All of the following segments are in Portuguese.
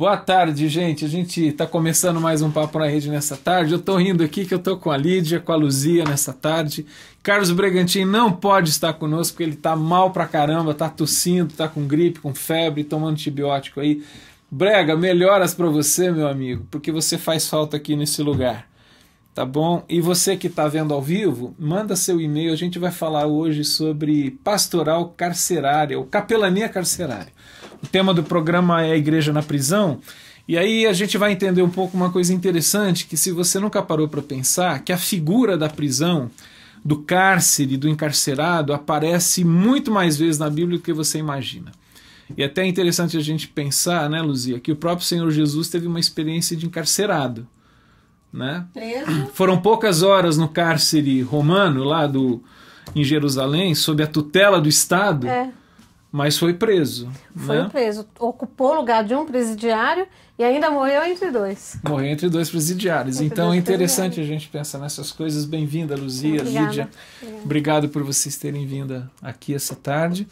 Boa tarde, gente. A gente está começando mais um Papo na Rede nessa tarde. Eu estou rindo aqui que eu estou com a Lídia, com a Luzia nessa tarde. Carlos Bregantin não pode estar conosco porque ele está mal pra caramba, está tossindo, está com gripe, com febre, tomando antibiótico aí. Brega, melhoras para você, meu amigo, porque você faz falta aqui nesse lugar. Tá bom? E você que está vendo ao vivo, manda seu e-mail. A gente vai falar hoje sobre pastoral carcerária, ou capelania carcerária. O tema do programa é a igreja na prisão. E aí a gente vai entender um pouco uma coisa interessante, que se você nunca parou para pensar, que a figura da prisão, do cárcere, do encarcerado, aparece muito mais vezes na Bíblia do que você imagina. E até é interessante a gente pensar, né, Luzia, que o próprio Senhor Jesus teve uma experiência de encarcerado. Né? Foram poucas horas no cárcere romano, lá em Jerusalém, sob a tutela do Estado, mas foi preso. Foi preso. Ocupou o lugar de um presidiário e ainda morreu entre dois. Morreu entre dois presidiários. Então é interessante a gente pensar nessas coisas. Bem-vinda, Luzia, Obrigada. Lídia. Obrigado por vocês terem vindo aqui essa tarde.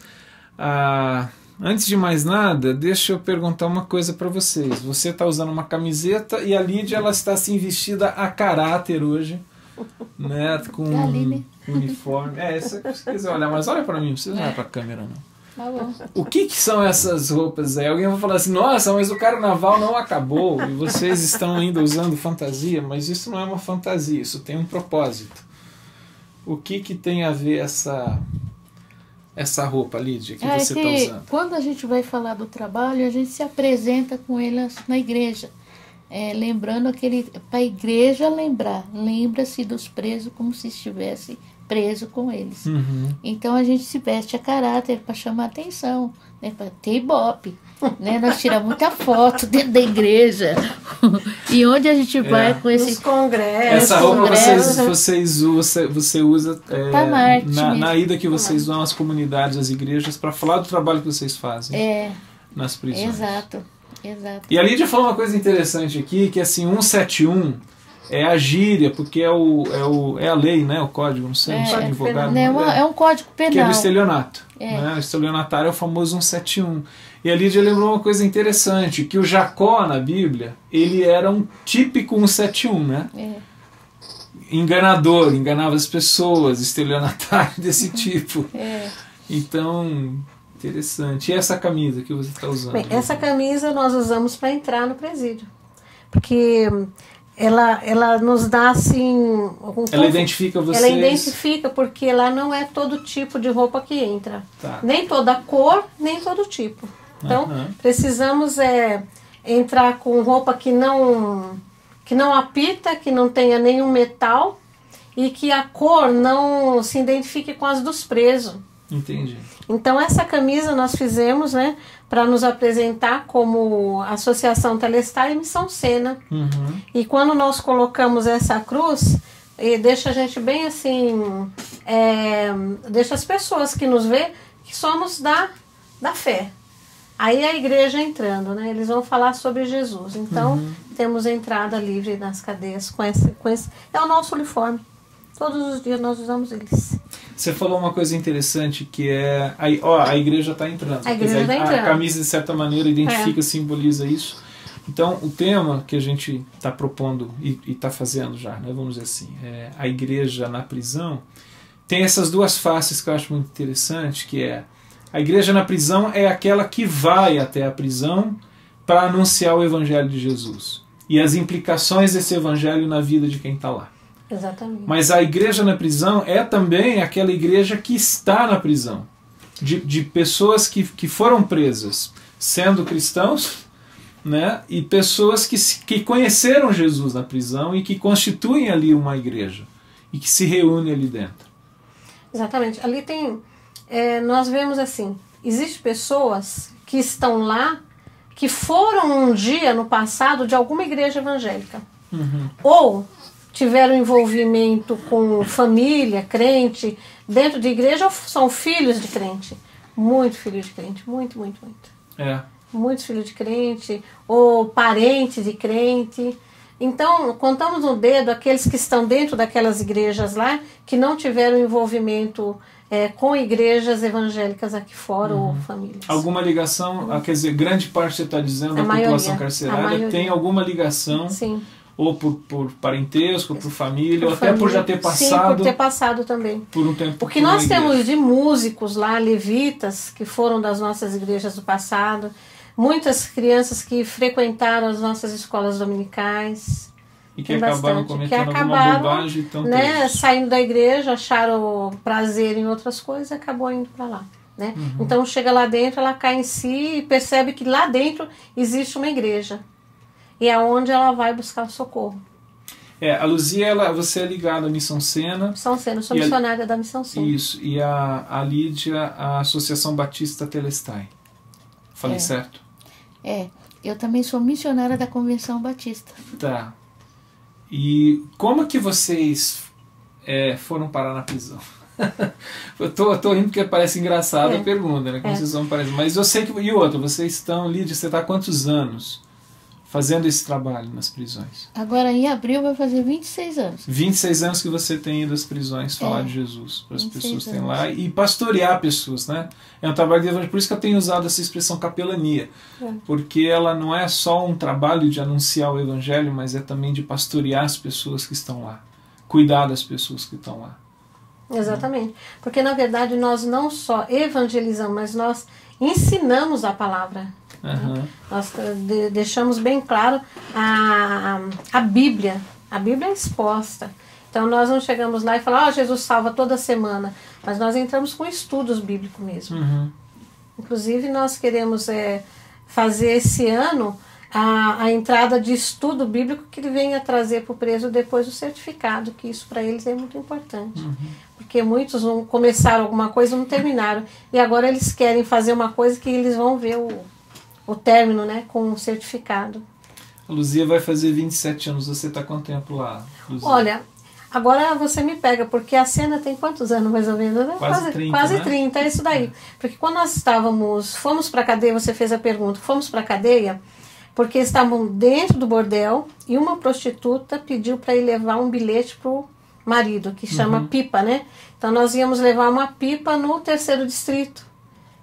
Antes de mais nada, deixa eu perguntar uma coisa para vocês. Você está usando uma camiseta e a Lídia ela está assim vestida a caráter hoje, né? Com um uniforme. Se você quiser olhar, mas olha para mim, não precisa olhar para a câmera não. Tá bom. O que são essas roupas aí? Alguém vai falar assim, nossa, mas o carnaval não acabou e vocês estão ainda usando fantasia, mas isso não é uma fantasia, isso tem um propósito. O que tem a ver essa roupa, Lídia, que você está usando? Quando a gente vai falar do trabalho, a gente se apresenta com elas na igreja. Lembrando para a igreja lembra-se dos presos como se estivesse preso com eles. Uhum. Então a gente se veste a caráter para chamar atenção, né, para ter ibope. Né? Nós tiramos muita foto dentro da igreja. E onde a gente vai com esse... Nos congressos. Essa roupa você usa na ida que vocês vão às comunidades, às igrejas, para falar do trabalho que vocês fazem nas prisões. Exato. E a Lídia falou uma coisa interessante aqui, que assim, 171 é a gíria, porque é a lei, né? O código, não sei, não sou advogado. É um código penal. Que é do estelionato. Né? O estelionatário é o famoso 171. E a Lídia lembrou uma coisa interessante, que o Jacó na Bíblia, ele era um típico 171, né? Enganador, enganava as pessoas, estelionatário desse tipo. Então, interessante. E essa camisa que você está usando? Bem, essa camisa nós usamos para entrar no presídio. Porque ela nos dá assim... Ela identifica vocês? Ela identifica porque lá não é todo tipo de roupa que entra. Tá. Nem toda cor, nem todo tipo. Então, precisamos entrar com roupa que não apita, que não tenha nenhum metal e que a cor não se identifique com as dos presos. Entendi. Então, essa camisa nós fizemos, né, para nos apresentar como Associação Telestar e Missão Sena. Uhum. E quando nós colocamos essa cruz, deixa a gente bem assim, deixa as pessoas que nos vê que somos da fé. Aí a igreja entrando, né? Eles vão falar sobre Jesus. Então, temos entrada livre nas cadeias com esse. É o nosso uniforme. Todos os dias nós usamos eles. Você falou uma coisa interessante que é... a igreja está entrando. A igreja está entrando. A camisa, de certa maneira, identifica, simboliza isso. Então, o tema que a gente está propondo e está fazendo já, né, vamos dizer assim, a igreja na prisão, tem essas duas faces que eu acho muito interessante, que é a igreja na prisão é aquela que vai até a prisão para anunciar o evangelho de Jesus e as implicações desse evangelho na vida de quem está lá. Exatamente. Mas a igreja na prisão é também aquela igreja que está na prisão, de pessoas que foram presas, sendo cristãos, né, e pessoas que conheceram Jesus na prisão e que constituem ali uma igreja e que se reúnem ali dentro. Exatamente. Ali tem... nós vemos assim, existem pessoas que estão lá, que foram um dia no passado de alguma igreja evangélica. Ou tiveram envolvimento com família, crente, dentro de igreja, ou são filhos de crente. Muito filho de crente, muito. Muitos filhos de crente, ou parentes de crente. Então, contamos no dedo aqueles que estão dentro daquelas igrejas lá, que não tiveram envolvimento com igrejas evangélicas aqui fora ou famílias. Alguma ligação, quer dizer, grande parte você está dizendo da população carcerária tem alguma ligação, sim, ou por parentesco, por família, ou até por já ter passado. Sim, por ter passado também. Por um tempo. Porque nós temos de músicos lá, levitas, que foram das nossas igrejas do passado, muitas crianças que frequentaram as nossas escolas dominicais. E que acabaram cometendo alguma bobagem, então, né, saindo da igreja, acharam prazer em outras coisas e acabou indo para lá. Né? Então chega lá dentro, ela cai em si e percebe que lá dentro existe uma igreja. E é onde ela vai buscar o socorro. A Luzia, você é ligada à Missão Sena. Missão Sena, eu sou missionária da Missão Sena. Isso, e a Lídia, a Associação Batista Telestai. Falei certo? Eu também sou missionária da Convenção Batista. Tá. E como que vocês foram parar na prisão? eu tô rindo porque parece engraçada a pergunta, né? Como vocês vão parar. Mas eu sei que... E outra, vocês estão... Lídia, você está há quantos anos fazendo esse trabalho nas prisões? Agora, em abril, vai fazer 26 anos. 26 anos que você tem ido às prisões falar de Jesus para as pessoas que têm lá e pastorear pessoas, né? É um trabalho de evangelho. Por isso que eu tenho usado essa expressão capelania, porque ela não é só um trabalho de anunciar o evangelho, mas é também de pastorear as pessoas que estão lá, cuidar das pessoas que estão lá. Exatamente. Porque, na verdade, nós não só evangelizamos, mas nós ensinamos a palavra. Nós deixamos bem claro a Bíblia. A Bíblia é exposta. Então nós não chegamos lá e falamos, Jesus salva toda semana. Mas nós entramos com estudos bíblicos mesmo. Inclusive nós queremos fazer esse ano a entrada de estudo bíblico que ele venha trazer para o preso depois o certificado, que isso para eles é muito importante. Porque muitos não começaram alguma coisa e não terminaram. E agora eles querem fazer uma coisa que eles vão ver o término, né, com um certificado. A Luzia vai fazer 27 anos. Você está quanto tempo lá, Luzia? Olha, agora você me pega, porque a Sena tem quantos anos mais ou menos? Né? Quase 30, é isso daí. Porque quando nós fomos para a cadeia, você fez a pergunta, fomos para a cadeia porque estavam dentro do bordel e uma prostituta pediu para ir levar um bilhete para o marido, que chama pipa, né? Então nós íamos levar uma pipa no 3º distrito,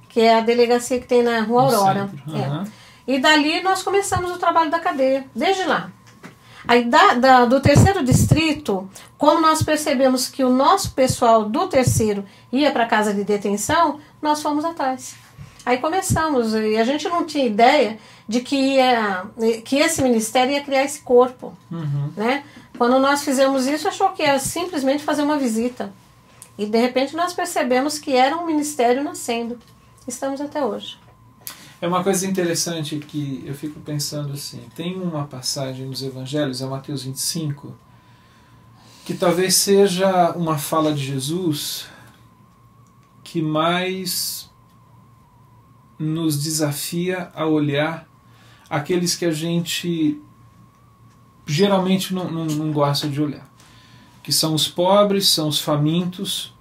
que é a delegacia que tem na Rua Aurora. E dali nós começamos o trabalho da cadeia, desde lá. Aí do 3º distrito, como nós percebemos que o nosso pessoal do 3º ia para a casa de detenção, nós fomos atrás. Aí começamos, e a gente não tinha ideia de que esse ministério ia criar esse corpo. Né? Quando nós fizemos isso, achou que era simplesmente fazer uma visita. E de repente nós percebemos que era um ministério nascendo. Estamos até hoje. É uma coisa interessante que eu fico pensando assim, tem uma passagem nos Evangelhos, é Mateus 25, que talvez seja uma fala de Jesus que mais nos desafia a olhar aqueles que a gente geralmente não gosta de olhar, que são os pobres, são os famintos,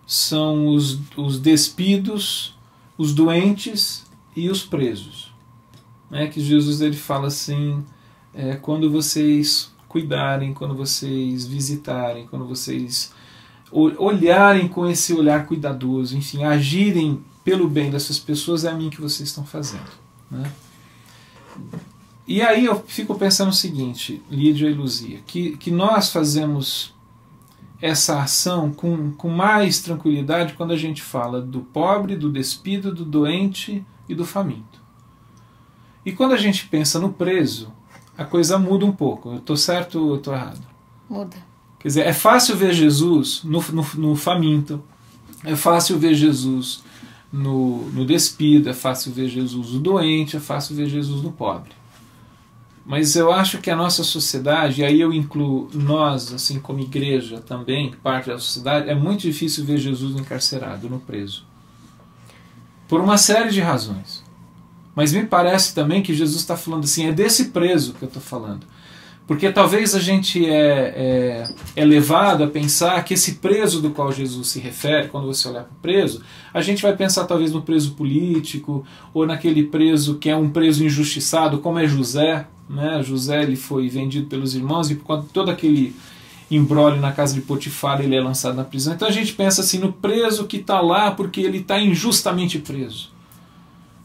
são os despidos, os doentes e os presos. Que Jesus ele fala assim, quando vocês cuidarem, quando vocês visitarem, quando vocês olharem com esse olhar cuidadoso, enfim, agirem pelo bem dessas pessoas, é a mim que vocês estão fazendo. Né? E aí eu fico pensando o seguinte, Lídia e Luzia, que nós fazemos essa ação com mais tranquilidade quando a gente fala do pobre, do despido, do doente e do faminto. E quando a gente pensa no preso, a coisa muda um pouco. Eu estou certo ou eu estou errado? Muda. Quer dizer, é fácil ver Jesus no faminto, é fácil ver Jesus no despido, é fácil ver Jesus no doente, é fácil ver Jesus no pobre. Mas eu acho que a nossa sociedade, e aí eu incluo nós, assim como igreja também, parte da sociedade, é muito difícil ver Jesus no encarcerado, no preso. Por uma série de razões. Mas me parece também que Jesus está falando assim, é desse preso que eu estou falando. Porque talvez a gente é levado a pensar que esse preso do qual Jesus se refere, quando você olhar para o preso, a gente vai pensar talvez no preso político, ou naquele preso que é um preso injustiçado, como é José. Né? José ele foi vendido pelos irmãos e por conta de todo aquele imbróglio na casa de Potifar, ele é lançado na prisão. Então a gente pensa assim, no preso que está lá porque ele está injustamente preso.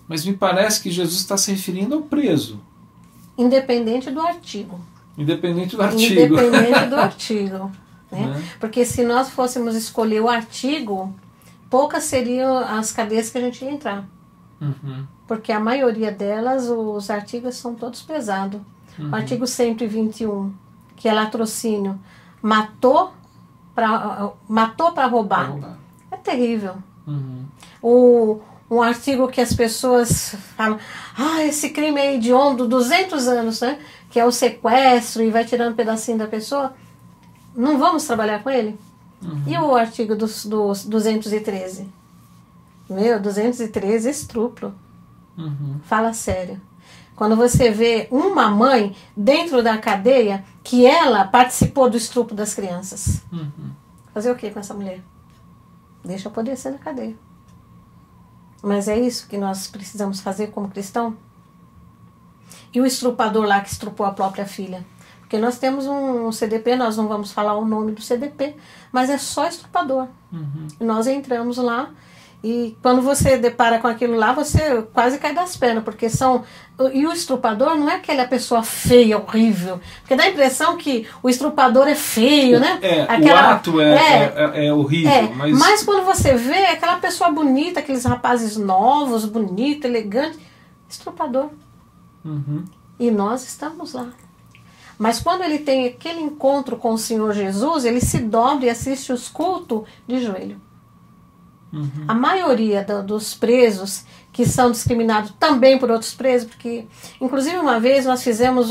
Mas me parece que Jesus está se referindo ao preso. Independente do artigo. Independente do artigo. Independente do artigo. Né? Porque se nós fôssemos escolher o artigo, poucas seriam as cadeias que a gente ia entrar. Porque a maioria delas, os artigos são todos pesados. O artigo 121, que é latrocínio, matou para roubar. É terrível. Um artigo que as pessoas falam, esse crime é hediondo, 200 anos, né? Que é o sequestro e vai tirando um pedacinho da pessoa. Não vamos trabalhar com ele? E o artigo dos 213? 213 estupro. Fala sério. Quando você vê uma mãe dentro da cadeia que ela participou do estupro das crianças. Fazer o que com essa mulher? Deixa apodrecer na cadeia. Mas é isso que nós precisamos fazer como cristão? E o estrupador lá que estrupou a própria filha? Porque nós temos um CDP, nós não vamos falar o nome do CDP, mas é só estrupador. E nós entramos lá e quando você depara com aquilo lá, você quase cai das pernas, porque são... E o estrupador não é aquela pessoa feia, horrível, porque dá a impressão que o estrupador é feio, né? O ato é horrível. Mas quando você vê, é aquela pessoa bonita, aqueles rapazes novos, bonito, elegante, estrupador. E nós estamos lá. Mas quando ele tem aquele encontro com o Senhor Jesus, ele se dobra e assiste os cultos de joelho. A maioria dos presos que são discriminados também por outros presos, porque, inclusive, uma vez nós fizemos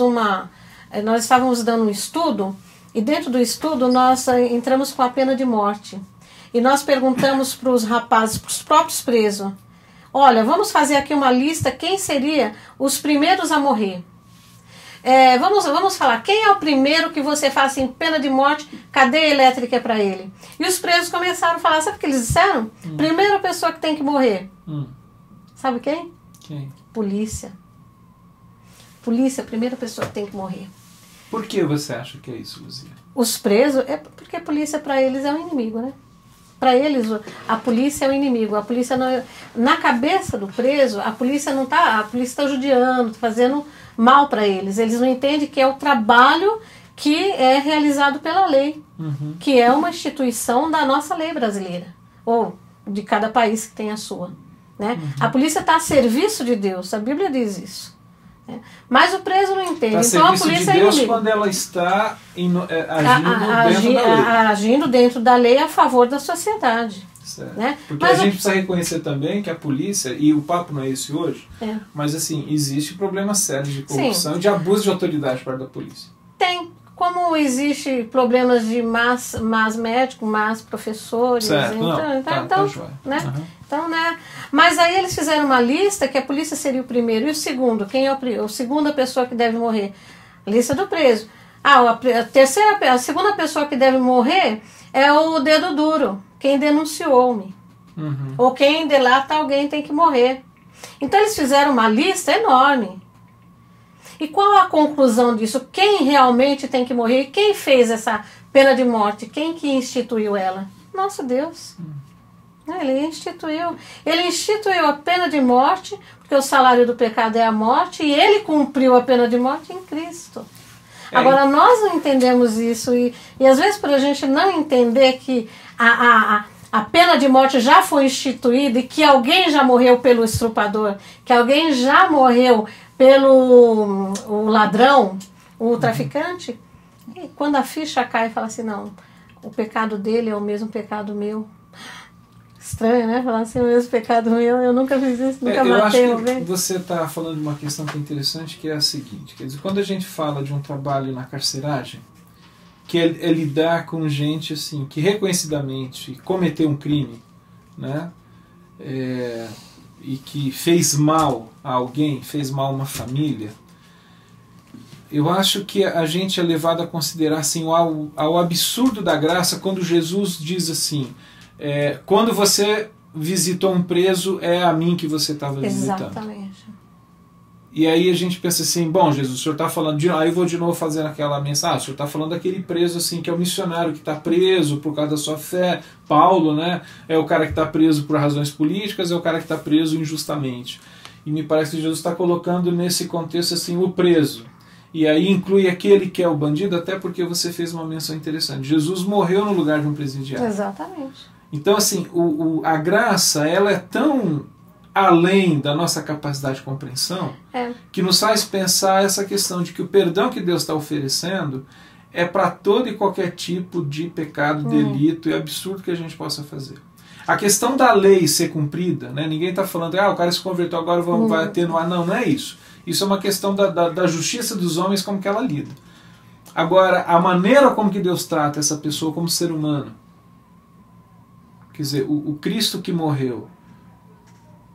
nós estávamos dando um estudo, e dentro do estudo nós entramos com a pena de morte. E nós perguntamos para os rapazes, para os próprios presos, olha, vamos fazer aqui uma lista, quem seria os primeiros a morrer? Vamos falar, quem é o primeiro que você faz assim, pena de morte, cadeia elétrica para ele? E os presos começaram a falar, sabe o que eles disseram? Primeira pessoa que tem que morrer. Sabe quem? Quem? Polícia. Polícia, a primeira pessoa que tem que morrer. Por que você acha que é isso, Luzia? Os presos, porque a polícia para eles é um inimigo, né? Para eles, a polícia é o inimigo. A polícia não na cabeça do preso, a polícia não tá, a polícia está judiando, tá fazendo mal para eles. Eles não entendem que é o trabalho que é realizado pela lei, que é uma instituição da nossa lei brasileira, ou de cada país que tem a sua. Né? A polícia está a serviço de Deus, a Bíblia diz isso. Né? Mas o preso não entende. Então a polícia de Deus é quando ela está agindo dentro da lei a favor da sociedade. Né? Porque a gente precisa reconhecer também que a polícia, e o papo não é esse hoje, mas assim, existe problemas sérios de corrupção e de abuso de autoridade por parte da polícia. Tem. Como existe problemas de más médicos, más professores. Certo. Então, né? Mas aí eles fizeram uma lista que a polícia seria o primeiro. E o segundo? Quem é a segunda pessoa que deve morrer? Lista do preso. A segunda pessoa que deve morrer é o dedo duro. Quem denunciou-me. Ou quem delata alguém tem que morrer. Então eles fizeram uma lista enorme. E qual a conclusão disso? Quem realmente tem que morrer? Quem fez essa pena de morte? Quem que instituiu ela? Nosso Deus. Ele instituiu a pena de morte, porque o salário do pecado é a morte, e ele cumpriu a pena de morte em Cristo. Agora, nós não entendemos isso, e às vezes por a gente não entender que a pena de morte já foi instituída e que alguém já morreu pelo estrupador, que alguém já morreu pelo o ladrão, o traficante, e quando a ficha cai e fala assim, não, o pecado dele é o mesmo pecado meu. Estranho, né? Falar assim, o mesmo pecado meu, eu nunca fiz isso, nunca matei alguém. Eu acho que você está falando de uma questão que é interessante, que é a seguinte, quer dizer, quando a gente fala de um trabalho na carceragem, que é lidar com gente assim, que reconhecidamente cometeu um crime, né? E que fez mal a alguém, fez mal a uma família, eu acho que a gente é levado a considerar assim, ao absurdo da graça quando Jesus diz assim, quando você visitou um preso, é a mim que você estava visitando. Exatamente. E aí a gente pensa assim, bom, Jesus, o senhor está falando de... Aí eu vou de novo fazer aquela mensagem, o senhor está falando daquele preso assim, que é o missionário que está preso por causa da sua fé. Paulo, né? É o cara que está preso por razões políticas, é o cara que está preso injustamente. E me parece que Jesus está colocando nesse contexto assim, o preso. E aí inclui aquele que é o bandido, até porque você fez uma menção interessante. Jesus morreu no lugar de um presidiário. Exatamente. Então, assim, a graça, ela é tão além da nossa capacidade de compreensão, que nos faz pensar essa questão de que o perdão que Deus está oferecendo é para todo e qualquer tipo de pecado, delito e absurdo que a gente possa fazer. A questão da lei ser cumprida, né? Ninguém está falando, o cara se converteu agora, vai atenuar. Não, não é isso. Isso é uma questão da justiça dos homens, como que ela lida. Agora, a maneira como que Deus trata essa pessoa como ser humano, quer dizer, o Cristo que morreu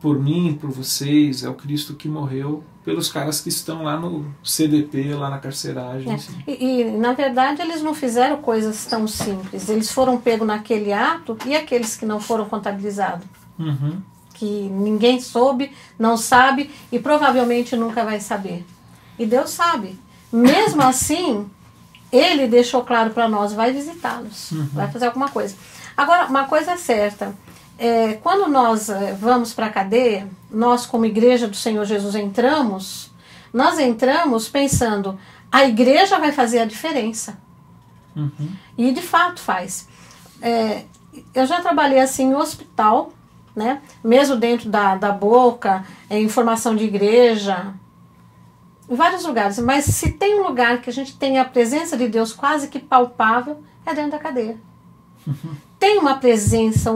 por mim, por vocês, é o Cristo que morreu pelos caras que estão lá no CDP, lá na carceragem. Assim. E, na verdade, eles não fizeram coisas tão simples. Eles foram pegos naquele ato e aqueles que não foram contabilizados. Uhum. Que ninguém soube, não sabe e provavelmente nunca vai saber. E Deus sabe. Mesmo assim, Ele deixou claro para nós, vai visitá-los, vai fazer alguma coisa. Agora, uma coisa é certa, quando nós vamos para a cadeia, nós como igreja do Senhor Jesus nós entramos pensando, a igreja vai fazer a diferença. E de fato faz. Eu já trabalhei assim em hospital, né? Mesmo dentro da boca, informação de igreja, em vários lugares. Mas se tem um lugar que a gente tem a presença de Deus quase que palpável, é dentro da cadeia. Tem uma presença,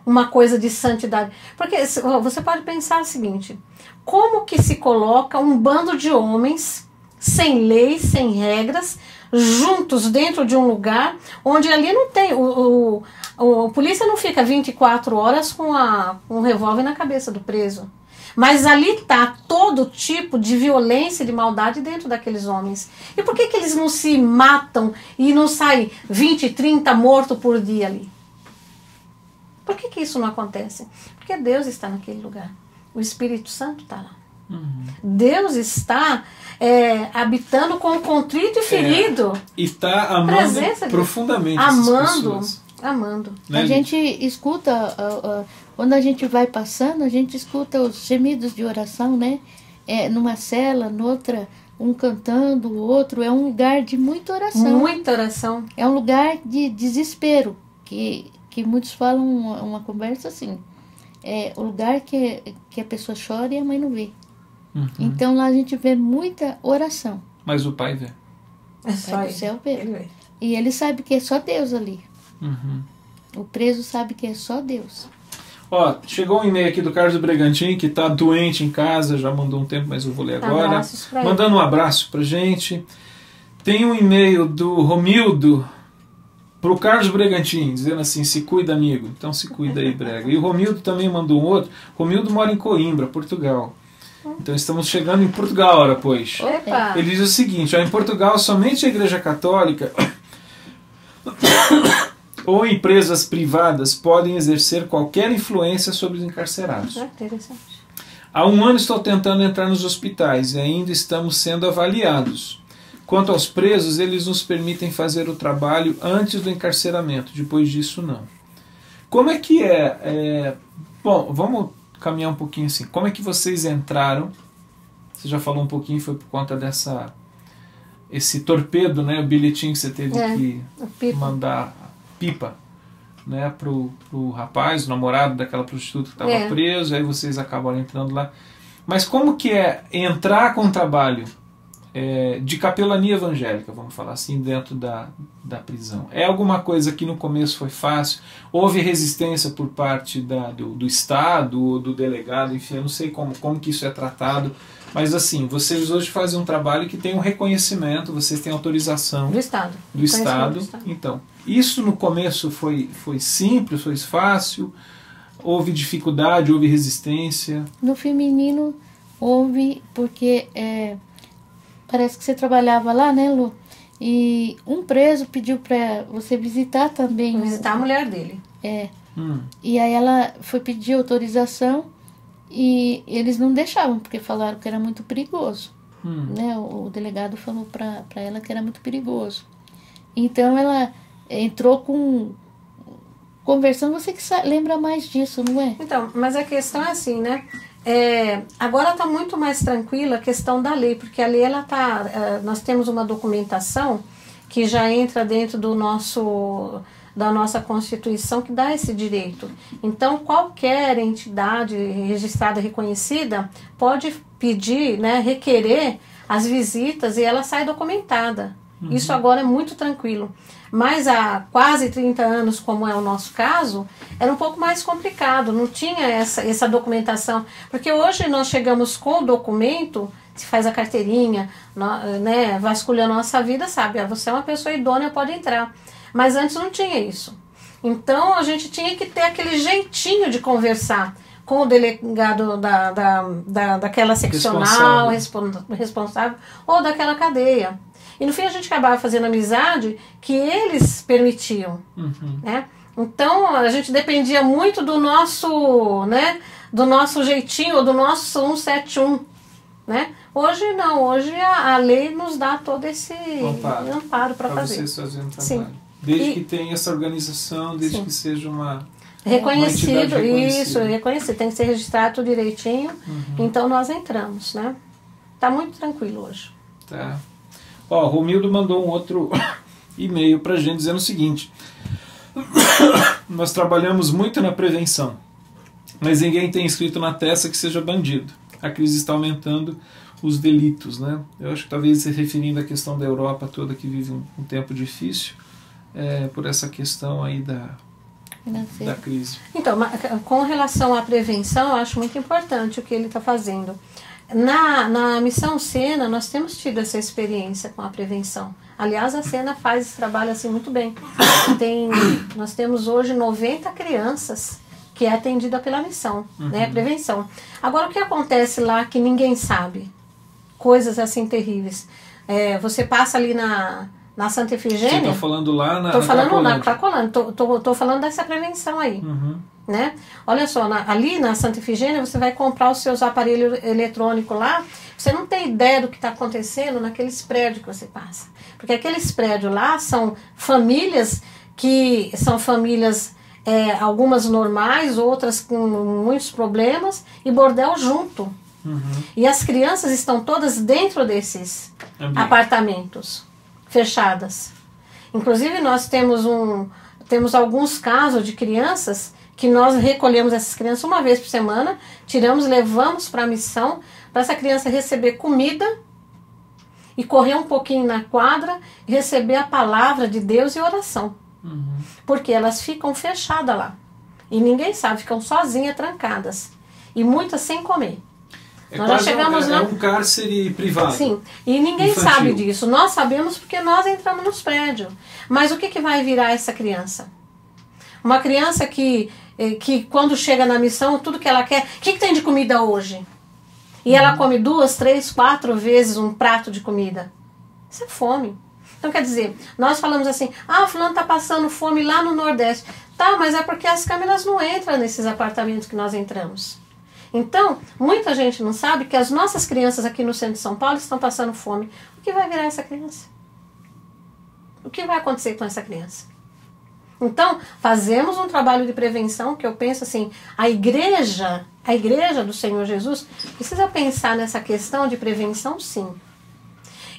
uma coisa de santidade. Porque você pode pensar o seguinte, como que se coloca um bando de homens, sem leis, sem regras, juntos dentro de um lugar, onde ali não tem... O polícia não fica 24 horas com um revólver na cabeça do preso. Mas ali está todo tipo de violência e de maldade dentro daqueles homens. E por que eles não se matam e não saem 20, 30 mortos por dia ali? Por que isso não acontece? Porque Deus está naquele lugar. O Espírito Santo está lá. Deus está habitando com o contrito e ferido. E está amando profundamente essas pessoas. Amando. A gente escuta, quando a gente vai passando, a gente escuta os gemidos de oração, né? Numa cela, noutra, um cantando, o outro. É um lugar de muita oração. Muita oração. É um lugar de desespero, que muitos falam uma conversa assim. É o lugar que a pessoa chora e a mãe não vê. Então lá a gente vê muita oração. Mas o Pai vê. É só o Pai do céu vê. E ele sabe que é só Deus ali. O preso sabe que é só Deus. Ó, chegou um e-mail aqui do Carlos Bregantin, que está doente em casa, já mandou um tempo, mas eu vou ler agora. Mandando um abraço pra gente. Tem um e-mail do Romildo pro Carlos Bregantin, dizendo assim, se cuida, amigo. Então se cuida aí, Brega. E o Romildo também mandou um outro. Romildo mora em Coimbra, Portugal. Então estamos chegando em Portugal, ora pois. Opa. Ele diz o seguinte, em Portugal somente a Igreja Católica ou empresas privadas podem exercer qualquer influência sobre os encarcerados. Interessante. Há 1 ano estou tentando entrar nos hospitais e ainda estamos sendo avaliados. Quanto aos presos, eles nos permitem fazer o trabalho antes do encarceramento, depois disso não. Como é que bom, vamos caminhar um pouquinho assim. Como é que vocês entraram? Você já falou um pouquinho, foi por conta esse torpedo, né? O bilhetinho que você teve que mandar pipa, né, pro rapaz, o namorado daquela prostituta que estava preso, aí vocês acabaram entrando lá. Mas como que é entrar com o trabalho de capelania evangélica, vamos falar assim, dentro da prisão? É alguma coisa que no começo foi fácil? Houve resistência por parte do Estado ou do delegado? Enfim, eu não sei como que isso é tratado. Mas assim, vocês hoje fazem um trabalho que tem um reconhecimento, vocês têm autorização do Estado. Então, isso no começo foi simples, foi fácil? Houve dificuldade, houve resistência? No feminino houve, porque parece que você trabalhava lá, né, Lu? E um preso pediu para você visitar também. Visitar a mulher dele. E aí ela foi pedir autorização E eles não deixavam, porque falaram que era muito perigoso. Né? O delegado falou para ela que era muito perigoso. Então ela entrou conversando. Você que lembra mais disso, não é? Então, mas a questão é assim, né? Agora está muito mais tranquila a questão da lei, porque a lei, nós temos uma documentação que já entra dentro da nossa Constituição, que dá esse direito. Então, qualquer entidade registrada, reconhecida, pode pedir, né, requerer as visitas e ela sai documentada. Isso agora é muito tranquilo. Mas há quase 30 anos, como é o nosso caso, era um pouco mais complicado, não tinha essa documentação. Porque hoje nós chegamos com o documento, se faz a carteirinha, né, vasculha a nossa vida, sabe? Você é uma pessoa idônea, pode entrar. Mas antes não tinha isso. Então a gente tinha que ter aquele jeitinho de conversar com o delegado daquela seccional, responsável, ou daquela cadeia. E no fim a gente acabava fazendo amizade que eles permitiam. Né? Então a gente dependia muito do nosso, né, do nosso jeitinho, do nosso 171. Né? Hoje não, hoje a lei nos dá todo esse amparo para fazer. Vocês fazerem o trabalho. Sim. Desde que tenha essa organização, desde sim. que seja uma reconhecido, isso, reconhecido, tem que ser registrado tudo direitinho. Então nós entramos, né? Tá muito tranquilo hoje. Tá. Ó, o Romildo mandou um outro e-mail pra gente dizendo o seguinte: nós trabalhamos muito na prevenção, mas ninguém tem escrito na testa que seja bandido. A crise está aumentando os delitos, né? Eu acho que talvez se referindo à questão da Europa toda, que vive um tempo difícil, por essa questão aí da crise. Então, com relação à prevenção, eu acho muito importante o que ele está fazendo. Na Missão Sena, nós temos tido essa experiência com a prevenção. Aliás, a Sena faz esse trabalho assim muito bem. Nós temos hoje 90 crianças que é atendida pela missão, né, prevenção. Agora, o que acontece lá que ninguém sabe? Coisas assim terríveis. Você passa ali na Santa Efigênia... Você está falando lá Estou falando na Cracolândia. Estou falando dessa prevenção aí. Né? Olha só, ali na Santa Efigênia você vai comprar os seus aparelhos eletrônicos lá, você não tem ideia do que está acontecendo naqueles prédios que você passa. Porque aqueles prédios lá são famílias que são famílias, algumas normais, outras com muitos problemas, e bordel junto. E as crianças estão todas dentro desses apartamentos fechadas. Inclusive nós temos alguns casos de crianças que nós recolhemos essas crianças uma vez por semana, tiramos, levamos para a missão, para essa criança receber comida e correr um pouquinho na quadra e receber a palavra de Deus e oração. Porque elas ficam fechadas lá. E ninguém sabe, ficam sozinhas, trancadas. E muitas sem comer. Nós já chegamos lá. É um cárcere privado. Sim, e ninguém infantil. sabe disso. Nós sabemos porque nós entramos nos prédios. Mas o que vai virar essa criança? Uma criança que quando chega na missão, tudo que ela quer... O que tem de comida hoje? E ela come 2, 3, 4 vezes um prato de comida. Isso é fome. Então, quer dizer, nós falamos assim, fulano está passando fome lá no Nordeste. Tá, mas é porque as câmeras não entram nesses apartamentos que nós entramos. Então, muita gente não sabe que as nossas crianças aqui no centro de São Paulo estão passando fome. O que vai virar essa criança? O que vai acontecer com essa criança? Então, fazemos um trabalho de prevenção, que eu penso assim, a igreja do Senhor Jesus precisa pensar nessa questão de prevenção, sim.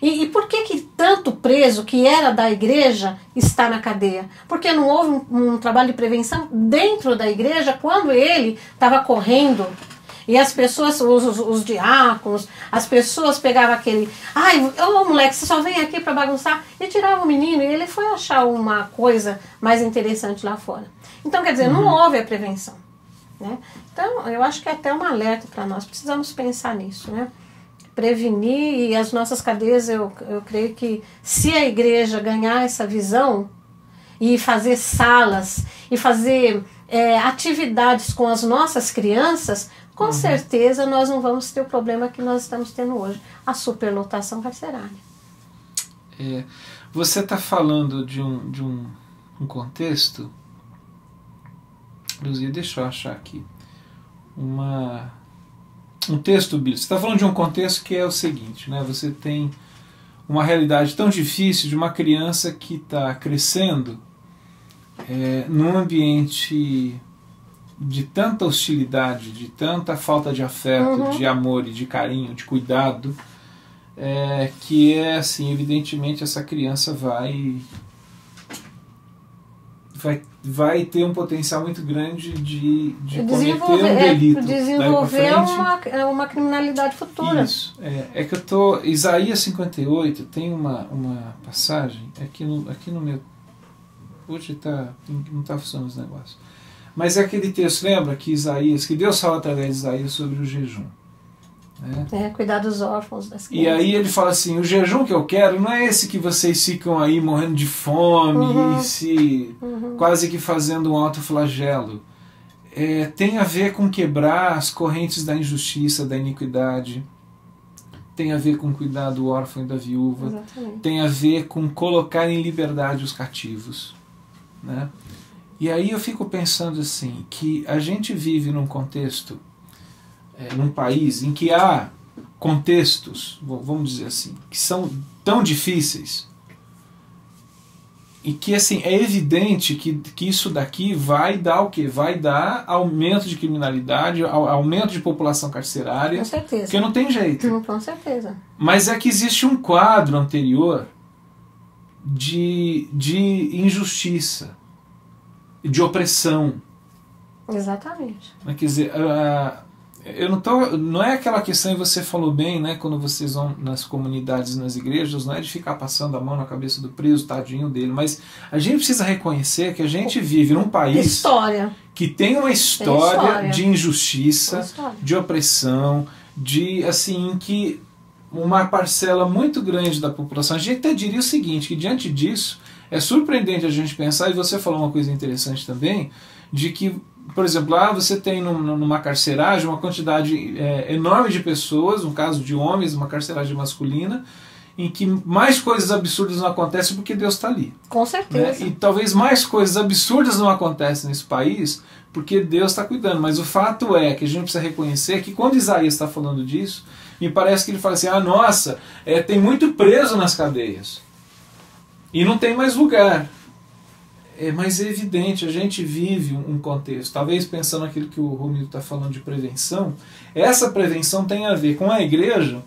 E por que tanto preso que era da igreja está na cadeia? Porque não houve um trabalho de prevenção dentro da igreja quando ele estava correndo. E as pessoas, os diáconos, as pessoas pegavam aquele... moleque, você só vem aqui para bagunçar. E tirava o menino e ele foi achar uma coisa mais interessante lá fora. Então, quer dizer, não houve a prevenção. Né? Então, eu acho que é até um alerta para nós. Precisamos pensar nisso, né? Prevenir, e as nossas cadeias, eu creio que se a igreja ganhar essa visão e fazer salas e fazer atividades com as nossas crianças, com certeza nós não vamos ter o problema que nós estamos tendo hoje, a superlotação carcerária. Você está falando de um contexto, Luzia, deixa eu achar aqui, um texto bíblico. Você está falando de um contexto que é o seguinte, né? Você tem uma realidade tão difícil de uma criança que está crescendo num ambiente de tanta hostilidade, de tanta falta de afeto, de amor e de carinho, de cuidado, que assim, evidentemente essa criança vai ter um potencial muito grande de cometer um delito. Desenvolver uma criminalidade futura. Isso. É que Isaías 58 tem uma passagem, aqui no meu. Hoje não está funcionando os negócios. Mas é aquele texto, lembra que Deus fala através de Isaías sobre o jejum. Cuidar dos órfãos, das crianças. E aí ele fala assim, o jejum que eu quero não é esse que vocês ficam aí morrendo de fome e quase que fazendo um autoflagelo. Tem a ver com quebrar as correntes da injustiça, da iniquidade. Tem a ver com cuidar do órfão e da viúva. Exatamente. Tem a ver com colocar em liberdade os cativos. Né? E aí eu fico pensando assim, que a gente vive num contexto, num país em que há contextos, vamos dizer assim, que são tão difíceis e que assim, é evidente que isso daqui vai dar o quê? Vai dar aumento de criminalidade, aumento de população carcerária. Com certeza. Porque não tem jeito. Com certeza. Mas é que existe um quadro anterior de injustiça, de opressão. Exatamente. Quer dizer, não é aquela questão, e você falou bem, né, quando vocês vão nas comunidades, nas igrejas, não é de ficar passando a mão na cabeça do preso, tadinho dele, mas a gente precisa reconhecer que a gente vive num país que tem uma história de injustiça, de opressão, de assim, que uma parcela muito grande da população, a gente até diria o seguinte, que diante disso é surpreendente a gente pensar, e você falou uma coisa interessante também, de que, por exemplo, lá você tem numa carceragem uma quantidade enorme de pessoas, no caso de homens, uma carceragem masculina, em que mais coisas absurdas não acontecem porque Deus está ali. Com certeza. Né? E talvez mais coisas absurdas não acontecem nesse país porque Deus está cuidando. Mas o fato é que a gente precisa reconhecer que quando Isaías está falando disso, me parece que ele fala assim, nossa, tem muito preso nas cadeias. E não tem mais lugar. Mas é evidente, a gente vive um contexto, talvez pensando naquilo que o Romildo está falando de prevenção, essa prevenção tem a ver com a igreja,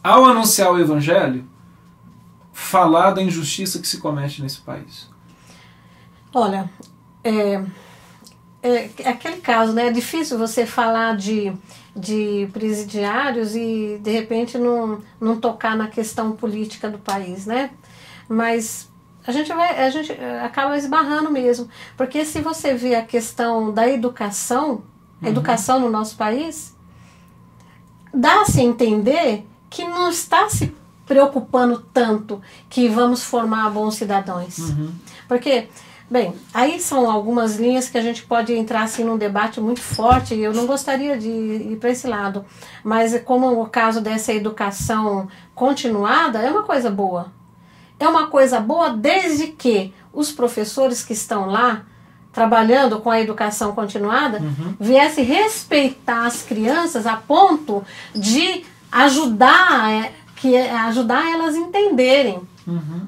ao anunciar o evangelho, falar da injustiça que se comete nesse país. Olha, é aquele caso, né? É difícil você falar de presidiários e de repente não tocar na questão política do país, né? Mas a gente acaba esbarrando mesmo, porque se você vê a questão da educação, a educação no nosso país, dá-se a entender que não está se preocupando tanto que vamos formar bons cidadãos. Porque, bem, aí são algumas linhas que a gente pode entrar assim num debate muito forte, e eu não gostaria de ir para esse lado, mas como o caso dessa educação continuada, é uma coisa boa. É uma coisa boa desde que os professores que estão lá trabalhando com a educação continuada viessem respeitar as crianças a ponto de ajudar elas a entenderem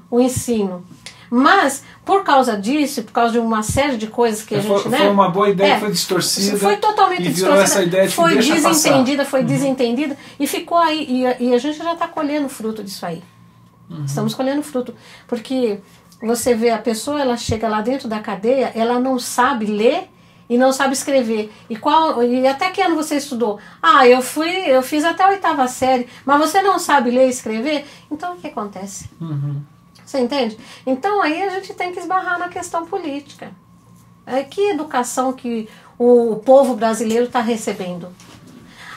o ensino. Mas, por causa disso, por causa de uma série de coisas que a gente... Foi uma boa ideia que foi distorcida. Foi totalmente distorcida. Essa ideia de foi desentendida, foi desentendida e ficou aí. E a gente já está colhendo fruto disso aí. Estamos colhendo fruto. Porque você vê a pessoa, ela chega lá dentro da cadeia, ela não sabe ler e não sabe escrever. E até que ano você estudou? Eu fiz até a 8ª série, mas você não sabe ler e escrever? Então o que acontece? Você entende? Então aí a gente tem que esbarrar na questão política. Que educação que o povo brasileiro está recebendo?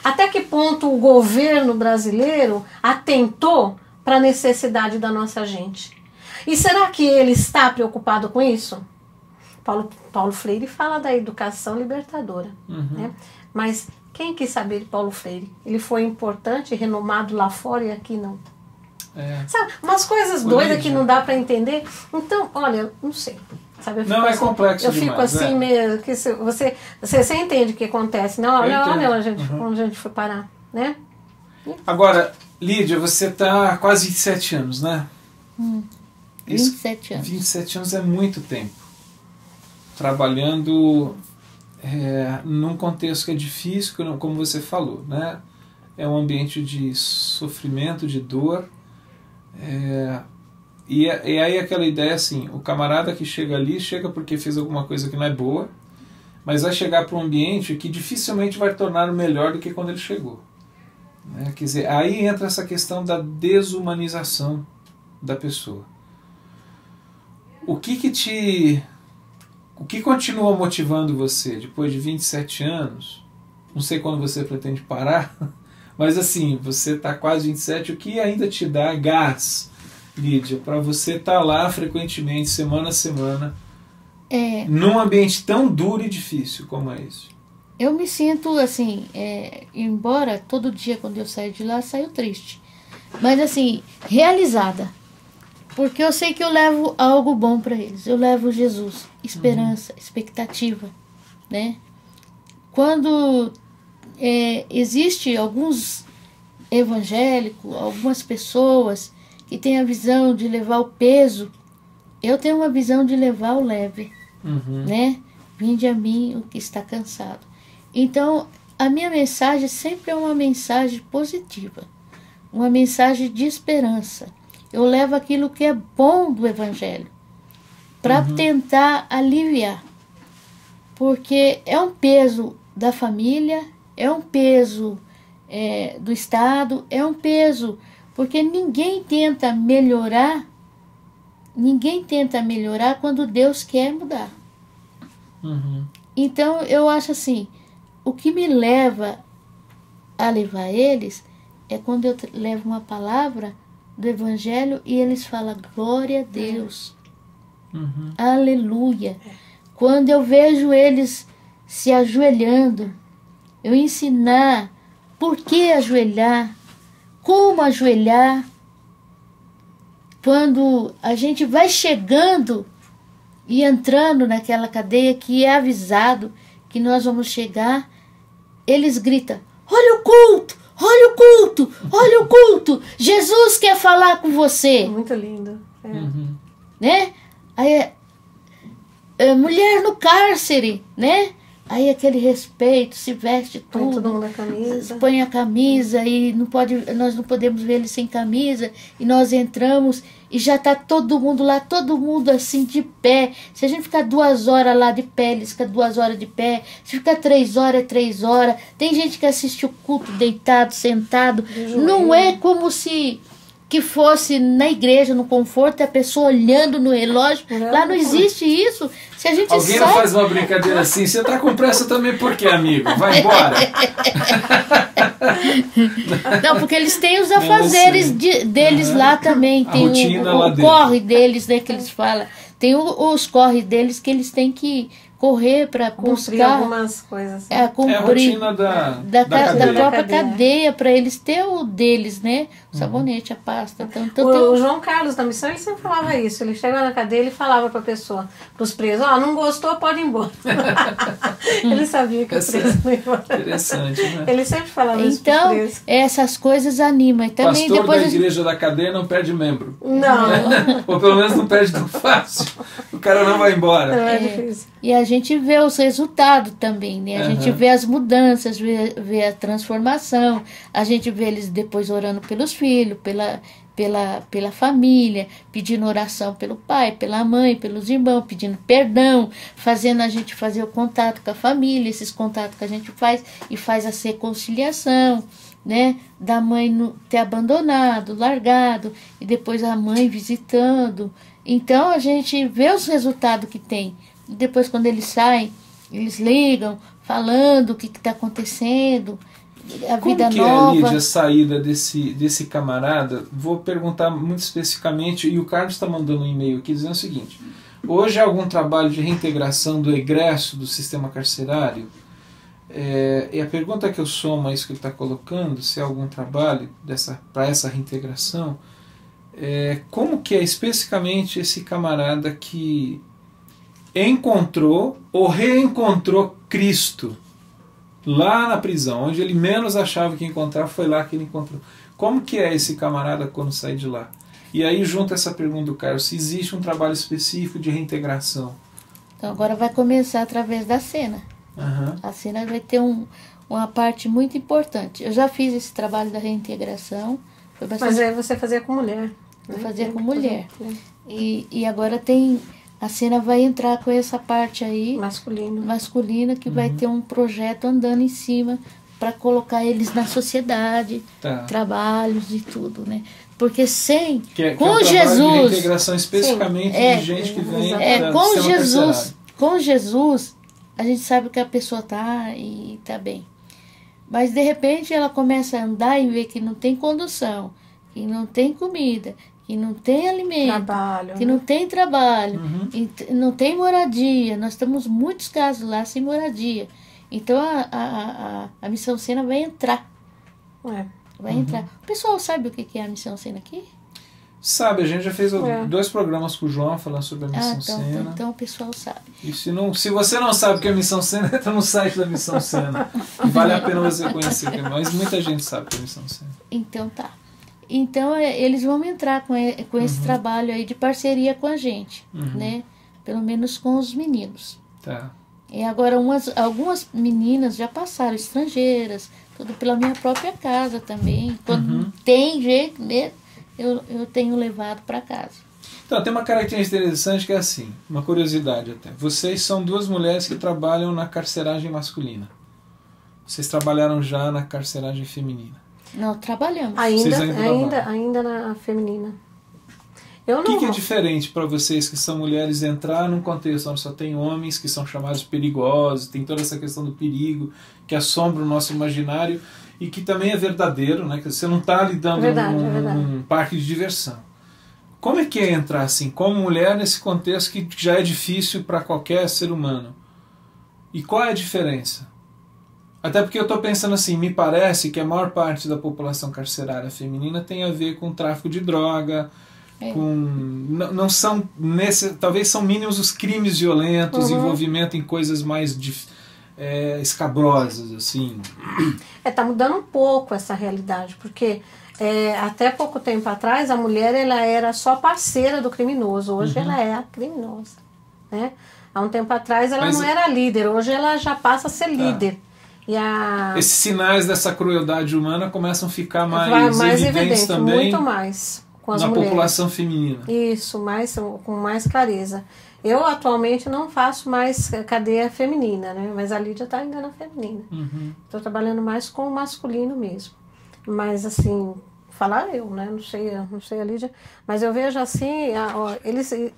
Até que ponto o governo brasileiro atentou para a necessidade da nossa gente? E será que ele está preocupado com isso? Paulo Freire fala da educação libertadora. Né? Mas quem quis saber de Paulo Freire? Ele foi importante, renomado lá fora e aqui não. Sabe, umas coisas doidas que não dá para entender. Então, olha, não sei. Sabe? Eu Não, fico é assim, complexo eu fico demais, assim é. mesmo, que você entende o que acontece, não? Olha entendo. onde a gente foi parar, né? Agora, Lídia, você está quase 27 anos, né? 27 anos. 27 anos é muito tempo. Trabalhando num contexto que é difícil, como você falou, né? É um ambiente de sofrimento, de dor. E aí aquela ideia assim, o camarada que chega ali, chega porque fez alguma coisa que não é boa, mas vai chegar para um ambiente que dificilmente vai tornar melhor do que quando ele chegou. Né? Quer dizer, aí entra essa questão da desumanização da pessoa. O que continua motivando você depois de 27 anos? Não sei quando você pretende parar, mas assim, você está quase 27, o que ainda te dá gás, Lídia, para você estar lá frequentemente, semana a semana, num ambiente tão duro e difícil como é esse? Eu me sinto assim, embora todo dia quando eu saio de lá, saio triste. Mas assim, realizada. Porque eu sei que eu levo algo bom para eles. Eu levo Jesus, esperança, expectativa, né? Quando existe alguns evangélicos, algumas pessoas que têm a visão de levar o peso, eu tenho uma visão de levar o leve, né? Vinde a mim o que está cansado. Então, a minha mensagem sempre é uma mensagem positiva, uma mensagem de esperança. Eu levo aquilo que é bom do Evangelho para tentar aliviar. Porque é um peso da família, é um peso do Estado, é um peso... Porque ninguém tenta melhorar quando Deus quer mudar. Então, eu acho assim, o que me leva a levar eles é quando eu levo uma palavra do Evangelho e eles falam glória a Deus, aleluia. Quando eu vejo eles se ajoelhando, eu ensinar por que ajoelhar, como ajoelhar. Quando a gente vai chegando e entrando naquela cadeia que é avisado que nós vamos chegar, eles gritam, olha o culto! Olha o culto! Olha o culto! Jesus quer falar com você! Muito lindo. Né? Aí, mulher no cárcere, né? Aí aquele respeito, se veste tudo. Põe todo mundo a camisa. Põe a camisa e nós não podemos ver ele sem camisa. E nós entramos e já está todo mundo lá, todo mundo assim de pé. Se a gente ficar 2 horas lá de pé, eles ficam 2 horas de pé. Se ficar 3 horas, é 3 horas. Tem gente que assiste o culto deitado, sentado. Não é como se que fosse na igreja, no conforto, a pessoa olhando no relógio. Lá não existe isso. Se a gente Alguém não faz uma brincadeira assim, você tá com pressa também por quê, amigo? Vai embora. Não, porque eles têm os afazeres deles lá também. Tem o corre deles, né, que eles falam. Tem os corre deles que eles têm que correr para buscar algumas coisas. Cumprir a rotina da própria cadeia, para eles ter o deles, né? O sabonete, a pasta. O João Carlos da missão, ele sempre falava isso. Ele chegava na cadeia e falava para a pessoa, para os presos, não gostou, pode ir embora. Ele sabia que o preso não ia embora. Interessante, né? Ele sempre falava isso para os presos. Essas coisas animam. E também, pastor depois da igreja da cadeia não perde membro. Não. Ou pelo menos não perde tão fácil. O cara não vai embora. Não é difícil. E a gente vê os resultados também, né? A gente vê as mudanças, vê a transformação, a gente vê eles depois orando pelos filhos, pela família, pedindo oração pelo pai, pela mãe, pelos irmãos, pedindo perdão, fazendo a gente fazer o contato com a família, esses contatos que a gente faz e faz a reconciliação, né? Da mãe ter abandonado, largado, e depois a mãe visitando. Então a gente vê os resultados que tem. E depois, quando eles saem, eles ligam, falando o que está acontecendo, a vida nova. Como que é, Lídia, a saída desse camarada? Vou perguntar muito especificamente, e o Carlos está mandando um e-mail aqui dizendo o seguinte: hoje há algum trabalho de reintegração do egresso do sistema carcerário? E a pergunta que eu somo a isso que ele está colocando, se há algum trabalho para essa reintegração, como que é especificamente esse camarada que encontrou ou reencontrou Cristo lá na prisão, onde ele menos achava que ia encontrar, foi lá que ele encontrou. Como que é esse camarada quando sai de lá? E aí junta essa pergunta do Carlos, se existe um trabalho específico de reintegração. Então agora vai começar através da cena. Uhum. A cena vai ter uma parte muito importante. Eu já fiz esse trabalho da reintegração. Foi bastante... Mas aí você fazia com mulher. Eu fazia com mulher. E agora tem... A cena vai entrar com essa parte aí... Masculina, que vai ter um projeto andando em cima para colocar eles na sociedade, trabalhos e tudo, né? Porque sem... com Jesus... De integração especificamente de gente que vem... Com Jesus, a gente sabe que a pessoa tá e tá bem. Mas, de repente, ela começa a andar e ver que não tem condução, que não tem comida, que não tem alimento, que não tem trabalho, não tem moradia. Nós temos muitos casos lá sem moradia. Então, a Missão Sena vai entrar. Vai entrar. O pessoal sabe o que é a Missão Sena aqui? Sabe, a gente já fez 2 programas com o João falando sobre a Missão Sena. Então o pessoal sabe. E se você não sabe o que é a Missão Sena, entra no site da Missão Sena. Vale a pena você conhecer, mas muita gente sabe o que é a Missão Sena. Então tá. Então eles vão entrar com esse trabalho aí de parceria com a gente, né? Pelo menos com os meninos. Tá. E agora algumas meninas já passaram, estrangeiras, tudo pela minha própria casa também. Quando não tem jeito mesmo, eu tenho levado para casa. Então, tem uma característica interessante que é assim, uma curiosidade até. Vocês são 2 mulheres que trabalham na carceragem masculina. Vocês trabalharam já na carceragem feminina? Não, trabalhamos. Ainda na feminina. O que é diferente para vocês que são mulheres entrar num contexto onde só tem homens que são chamados perigosos, tem toda essa questão do perigo que assombra o nosso imaginário e que também é verdadeiro, né? Que você não está lidando num parque de diversão. Como é que é entrar assim, como mulher, nesse contexto que já é difícil para qualquer ser humano? E qual é a diferença? Até porque eu estou pensando assim, me parece que a maior parte da população carcerária feminina tem a ver com tráfico de droga, não são talvez são mínimos os crimes violentos, envolvimento em coisas mais escabrosas, assim. Tá mudando um pouco essa realidade, porque até pouco tempo atrás a mulher ela era só parceira do criminoso, hoje ela é a criminosa, né? Há um tempo atrás ela não era líder, hoje ela já passa a ser líder. Esses sinais dessa crueldade humana começam a ficar mais evidentes também, muito mais com as na mulheres. População feminina. Isso, com mais clareza. Eu atualmente não faço mais cadeia feminina, né? Mas a Lídia está ainda na feminina. Estou trabalhando mais com o masculino mesmo. Mas assim, falar eu, né? Não sei a Lídia, mas eu vejo assim,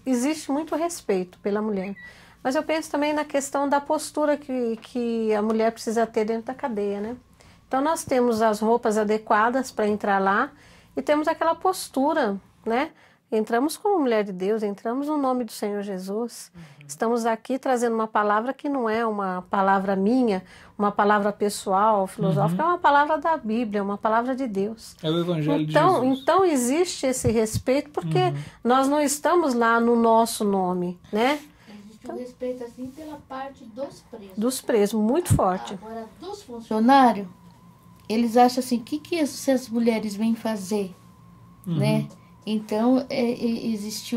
existe muito respeito pela mulher. Mas eu penso também na questão da postura que a mulher precisa ter dentro da cadeia, né? Então nós temos as roupas adequadas para entrar lá e temos aquela postura, né? Entramos como mulher de Deus, entramos no nome do Senhor Jesus. Estamos aqui trazendo uma palavra que não é uma palavra minha, uma palavra pessoal, filosófica, é uma palavra da Bíblia, uma palavra de Deus. É o Evangelho de Jesus. Então existe esse respeito porque nós não estamos lá no nosso nome, né? Existe um respeito assim pela parte dos presos. Dos presos, muito forte. Agora, dos funcionários, eles acham assim, o que essas mulheres vêm fazer, né? Então, existe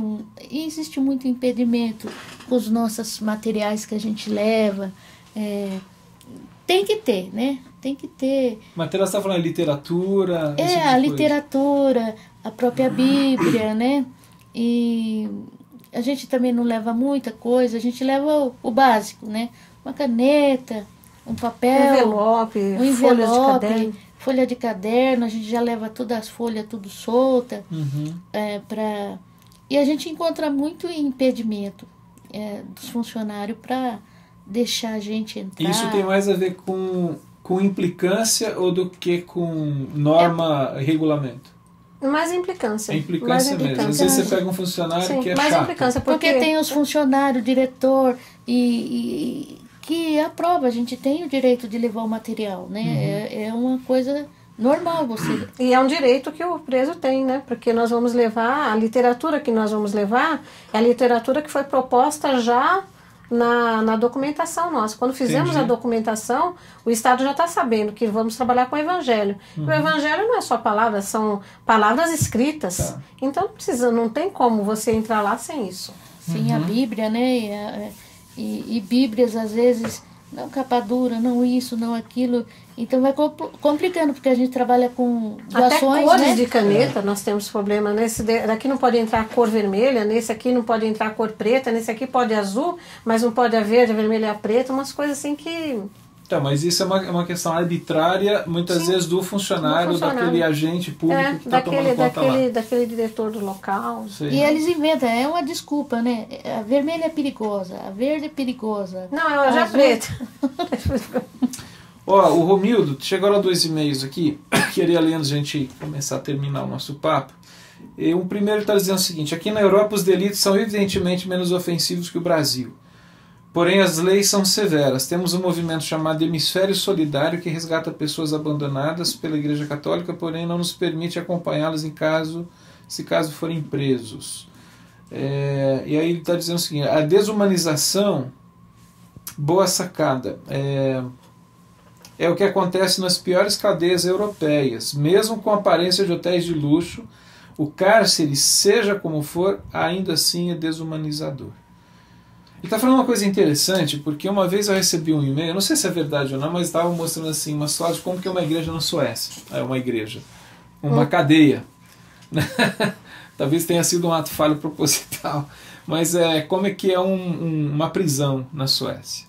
muito impedimento com os nossos materiais que a gente leva. Tem que ter, né? Tem que ter. Material, você está falando de literatura? A literatura, a própria Bíblia, né? E a gente também não leva muita coisa, a gente leva o básico, né? Uma caneta, um papel, um envelope, folha de caderno, a gente já leva todas as folhas, tudo solta. E a gente encontra muito impedimento dos funcionários para deixar a gente entrar. Isso tem mais a ver com implicância ou do que com norma e regulamento? Mais implicância. Implicância mesmo. Às vezes você pega um funcionário que é mais chato. Implicância porque tem os funcionários, diretor que aprova, a gente tem o direito de levar o material, né? É uma coisa normal você. E é um direito que o preso tem, né? Porque nós vamos levar, a literatura que nós vamos levar é a literatura que foi proposta já na documentação nossa. Quando fizemos Entendi. a documentação, o Estado já está sabendo que vamos trabalhar com o Evangelho. E o Evangelho não é só palavras, são palavras escritas. Tá. Então não tem como você entrar lá sem isso. Sim, a Bíblia, né? E Bíblias, às vezes, não capa dura, não isso, não aquilo. Então vai complicando, porque a gente trabalha com doações, Até cores né? de caneta, nós temos problema. Nesse daqui não pode entrar cor vermelha, nesse aqui não pode entrar cor preta, nesse aqui pode azul, mas não pode a verde, a vermelha e a preta, umas coisas assim que... Tá, mas isso é uma questão arbitrária, muitas Sim, vezes do funcionário, daquele agente público que está tomando conta lá. daquele diretor do local. Sei. E eles inventam, é uma desculpa, né? A vermelha é perigosa, a verde é perigosa. Não, é já azul- preta. Ó, o Romildo, chegaram 2 e-mails aqui, queria ler antes de a gente começar a terminar o nosso papo. E o primeiro está dizendo o seguinte: aqui na Europa os delitos são evidentemente menos ofensivos que o Brasil. Porém as leis são severas. Temos um movimento chamado Hemisfério Solidário que resgata pessoas abandonadas pela Igreja Católica, porém não nos permite acompanhá-las se caso forem presos. E aí ele está dizendo o seguinte: a desumanização, boa sacada, é o que acontece nas piores cadeias europeias. Mesmo com aparência de hotéis de luxo, o cárcere, seja como for, ainda assim é desumanizador. Ele está falando uma coisa interessante, porque uma vez eu recebi um e-mail, não sei se é verdade ou não, mas estava mostrando assim uma história de como que é uma igreja na Suécia. É uma igreja, uma cadeia. Talvez tenha sido um ato falho proposital, mas como é que é uma prisão na Suécia.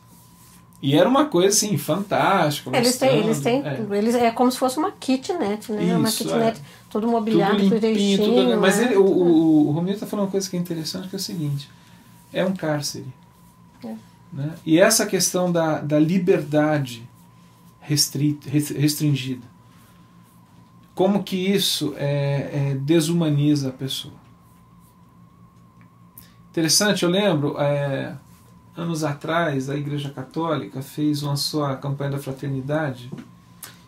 E era uma coisa assim, fantástica. Eles têm, é como se fosse uma kitnet, né? Uma kitnet, todo mobiliado, tudo limpinho, direitinho. Mas o Romildo está falando uma coisa que é interessante, que é o seguinte: é um cárcere. Né? E essa questão da liberdade restringida, como que isso desumaniza a pessoa. Interessante, eu lembro, anos atrás, a Igreja Católica lançou a campanha da fraternidade,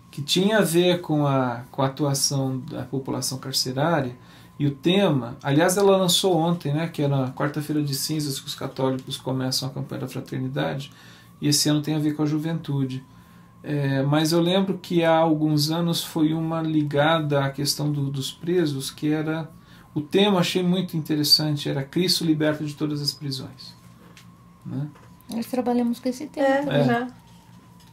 que tinha a ver com a atuação da população carcerária, e o tema, aliás, ela lançou ontem, né, que é na quarta-feira de cinzas que os católicos começam a campanha da fraternidade, e esse ano tem a ver com a juventude. Mas eu lembro que há alguns anos foi uma ligada à questão dos presos, que era... O tema, achei muito interessante, era Cristo liberta de todas as prisões. Né? Nós trabalhamos com esse tema. Já.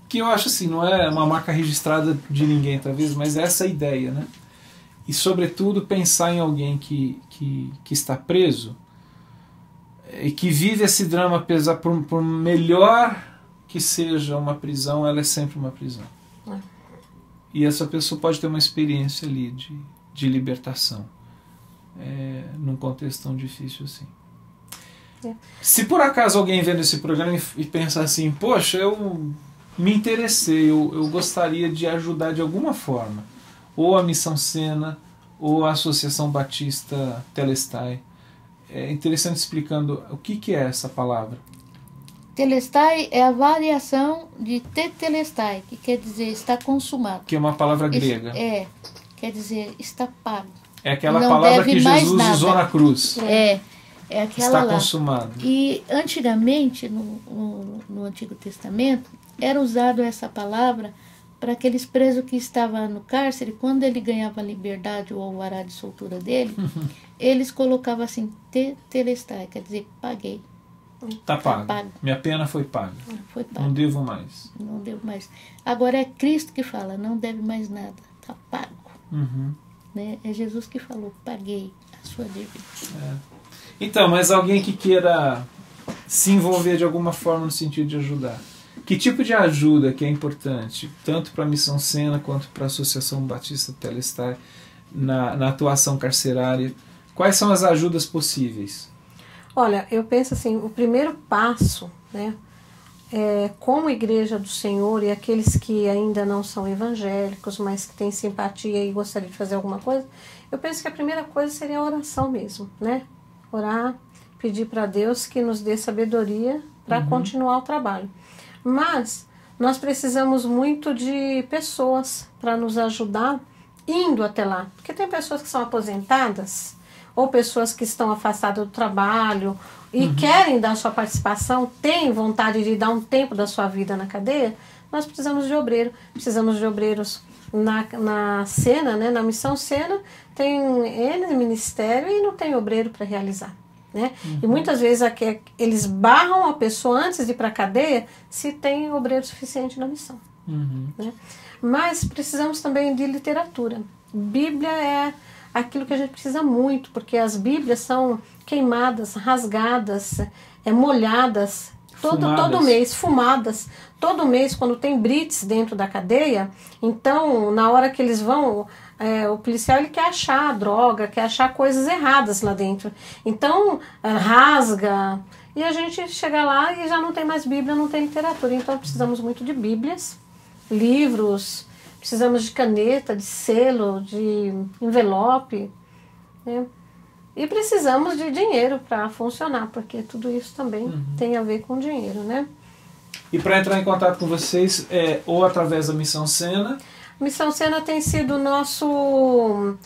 Que eu acho assim, não é uma marca registrada de ninguém, talvez, mas é essa a ideia, né? E, sobretudo, pensar em alguém que está preso e que vive esse drama, apesar por melhor que seja uma prisão, ela é sempre uma prisão. E essa pessoa pode ter uma experiência ali de libertação, num contexto tão difícil assim. Se por acaso alguém vendo esse programa e pensar assim, poxa, eu me interessei, eu gostaria de ajudar de alguma forma, ou a Missão Sena, ou a Associação Batista Telestai. É interessante explicando o que é essa palavra. Telestai é a variação de tetelestai, que quer dizer está consumado. Que é uma palavra grega. Quer dizer está pago. É aquela Não palavra deve que mais Jesus nada. usou na cruz. É aquela Está lá. consumado. E antigamente, no Antigo Testamento, era usado essa palavra para aqueles presos que estavam no cárcere. Quando ele ganhava liberdade ou o alvará de soltura dele, eles colocavam assim, tetelestai, quer dizer, paguei. Tá pago. Minha pena foi paga. Foi pago. Não devo mais. Não devo mais. Agora é Cristo que fala, não deve mais nada, tá pago. Né? É Jesus que falou, paguei a sua dívida. Então, mas alguém que queira se envolver de alguma forma no sentido de ajudar. Que tipo de ajuda que é importante, tanto para a Missão Sena quanto para a Associação Batista Telestai, na atuação carcerária? Quais são as ajudas possíveis? Olha, eu penso assim, o primeiro passo, né, como Igreja do Senhor e aqueles que ainda não são evangélicos, mas que têm simpatia e gostariam de fazer alguma coisa, eu penso que a primeira coisa seria a oração mesmo, né? Orar, pedir para Deus que nos dê sabedoria para continuar o trabalho. Mas nós precisamos muito de pessoas para nos ajudar indo até lá. Porque tem pessoas que são aposentadas ou pessoas que estão afastadas do trabalho e querem dar sua participação, têm vontade de dar um tempo da sua vida na cadeia, nós precisamos de obreiro. Precisamos de obreiros na Sena, né, na Missão Sena, tem N ministério e não tem obreiro para realizar. Né? E muitas vezes aqui, eles barram a pessoa antes de ir para a cadeia se tem obreiro suficiente na missão. Né? Mas precisamos também de literatura. Bíblia é aquilo que a gente precisa muito, porque as Bíblias são queimadas, rasgadas, molhadas, todo mês, fumadas. Todo mês, quando tem blitz dentro da cadeia, então, na hora que eles vão, o policial ele quer achar droga, quer achar coisas erradas lá dentro. Então, rasga, e a gente chega lá e já não tem mais Bíblia, não tem literatura. Então, precisamos muito de Bíblias, livros, precisamos de caneta, de selo, de envelope, né? E precisamos de dinheiro para funcionar, porque tudo isso também tem a ver com dinheiro, né? E para entrar em contato com vocês, ou através da Missão Sena? Missão Sena tem sido o nosso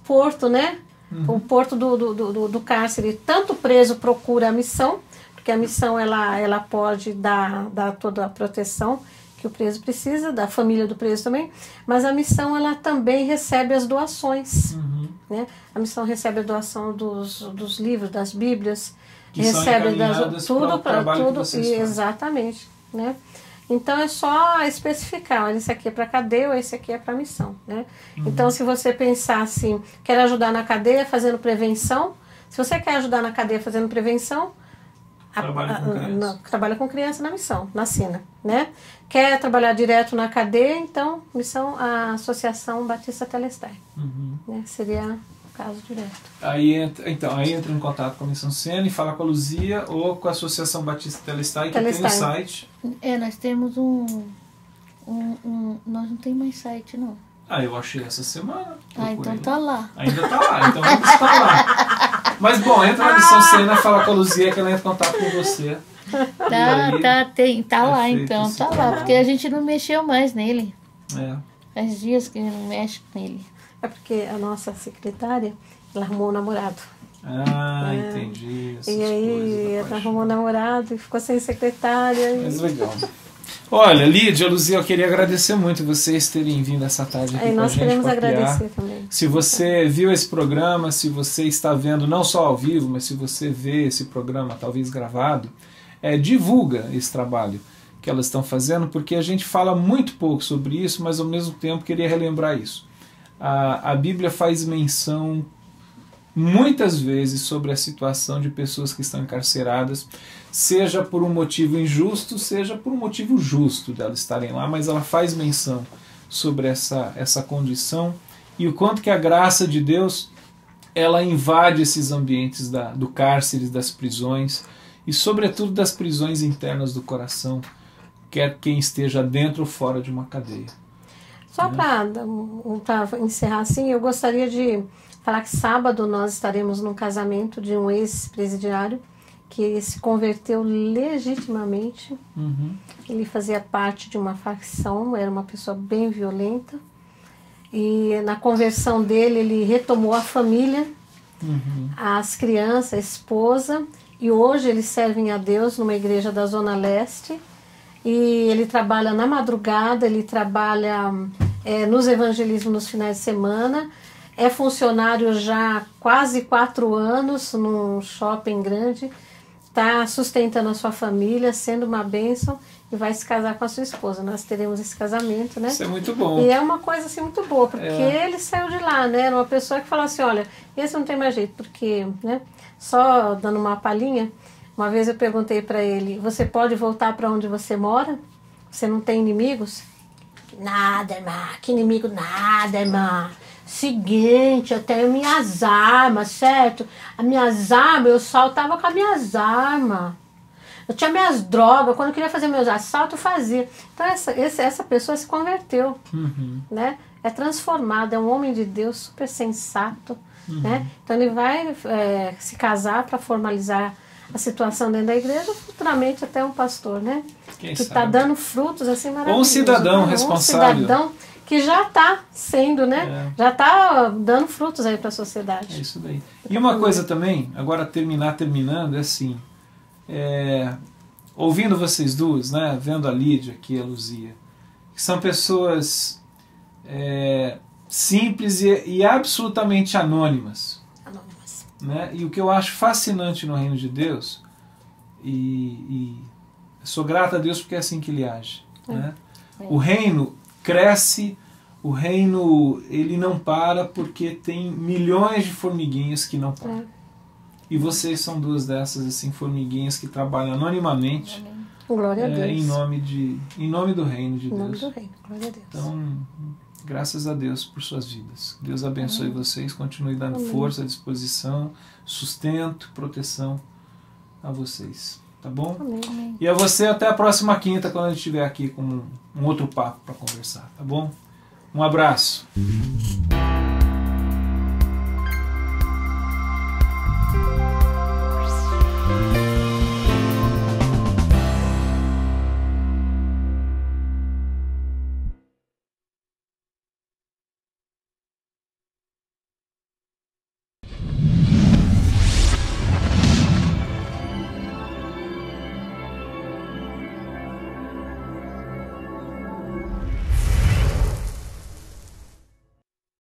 porto, né? O porto do cárcere. Tanto o preso procura a missão, porque a missão ela pode dar toda a proteção que o preso precisa, da família do preso também, mas a missão ela também recebe as doações. Né? A missão recebe a doação dos livros, das Bíblias, que recebe tudo para tudo, exatamente, né? Então é só especificar, olha, esse aqui é para cadeia ou esse aqui é para missão, né? Então se você pensar assim, quer ajudar na cadeia fazendo prevenção, se você quer ajudar na cadeia fazendo prevenção, trabalha com criança na missão, na Sena, né? Quer trabalhar direto na cadeia, então missão a Associação Batista Telestai, né? Seria caso direto. Aí entra em contato com a Missão Sena e fala com a Luzia ou com a Associação Batista Telestai, que tem um site. Nós temos nós não temos mais site, não. Eu achei essa semana. Então tá lá. Ainda tá lá, então vamos estar lá. Mas bom, entra na Missão Sena e fala com a Luzia que ela entra em contato com você. Tá lá então, tá lá, porque a gente não mexeu mais nele. Faz dias que a gente não mexe com ele. É porque a nossa secretária, ela arrumou um namorado. Entendi. E aí ela arrumou um namorado e ficou sem secretária. Mas legal. Olha, Lídia, Luzia, eu queria agradecer muito vocês terem vindo essa tarde aqui com a gente. Nós queremos agradecer também. Se você viu esse programa, se você está vendo não só ao vivo, mas se você vê esse programa talvez gravado, divulga esse trabalho que elas estão fazendo, porque a gente fala muito pouco sobre isso, mas ao mesmo tempo queria relembrar isso. A Bíblia faz menção muitas vezes sobre a situação de pessoas que estão encarceradas, seja por um motivo injusto, seja por um motivo justo delas estarem lá, mas ela faz menção sobre essa condição e o quanto que a graça de Deus ela invade esses ambientes do cárcere, das prisões e sobretudo das prisões internas do coração, quer quem esteja dentro ou fora de uma cadeia. Só para encerrar assim, eu gostaria de falar que sábado nós estaremos num casamento de um ex-presidiário que se converteu legitimamente. Ele fazia parte de uma facção, era uma pessoa bem violenta. E na conversão dele, ele retomou a família, as crianças, a esposa. E hoje eles servem a Deus numa igreja da Zona Leste. E ele trabalha na madrugada, ele trabalha nos evangelismos nos finais de semana. É funcionário já há quase 4 anos num shopping grande. Está sustentando a sua família, sendo uma bênção, e vai se casar com a sua esposa. Nós teremos esse casamento, né? Isso é muito bom. E é uma coisa assim muito boa, porque ele saiu de lá, né? Era uma pessoa que falou assim, olha, esse não tem mais jeito, porque, né? Só dando uma palhinha, uma vez eu perguntei para ele, você pode voltar para onde você mora? Você não tem inimigos? Nada, irmã, que inimigo nada, irmã. Seguinte, eu tenho minhas armas, certo? As minhas armas, eu saltava com as minhas armas. Eu tinha minhas drogas, quando eu queria fazer meus assaltos, eu fazia. Então essa pessoa se converteu, né? É transformado, é um homem de Deus super sensato, né? Então ele vai se casar para formalizar a situação dentro da igreja, futuramente até um pastor, né? Que está dando frutos assim maravilhosos. Ou um cidadão né? responsável. Um cidadão que já está sendo, né? Já está dando frutos aí para a sociedade. É isso daí. E uma coisa também, agora terminando, é assim, ouvindo vocês duas, né? Vendo a Lídia aqui, a Luzia, que são pessoas simples e absolutamente anônimas. Né? E o que eu acho fascinante no reino de Deus, e sou grato a Deus porque é assim que Ele age. Né? O reino cresce, o reino ele não para porque tem milhões de formiguinhas que não param. E vocês são duas dessas assim, formiguinhas que trabalham anonimamente. Glória a Deus. Em nome do reino de Deus. Em nome do reino. Glória a Deus. Então, graças a Deus por suas vidas. Deus abençoe vocês, continue dando força, disposição, sustento, proteção a vocês. Tá bom? Amém. E a você até a próxima quinta, quando a gente estiver aqui com um outro papo para conversar. Tá bom? Um abraço.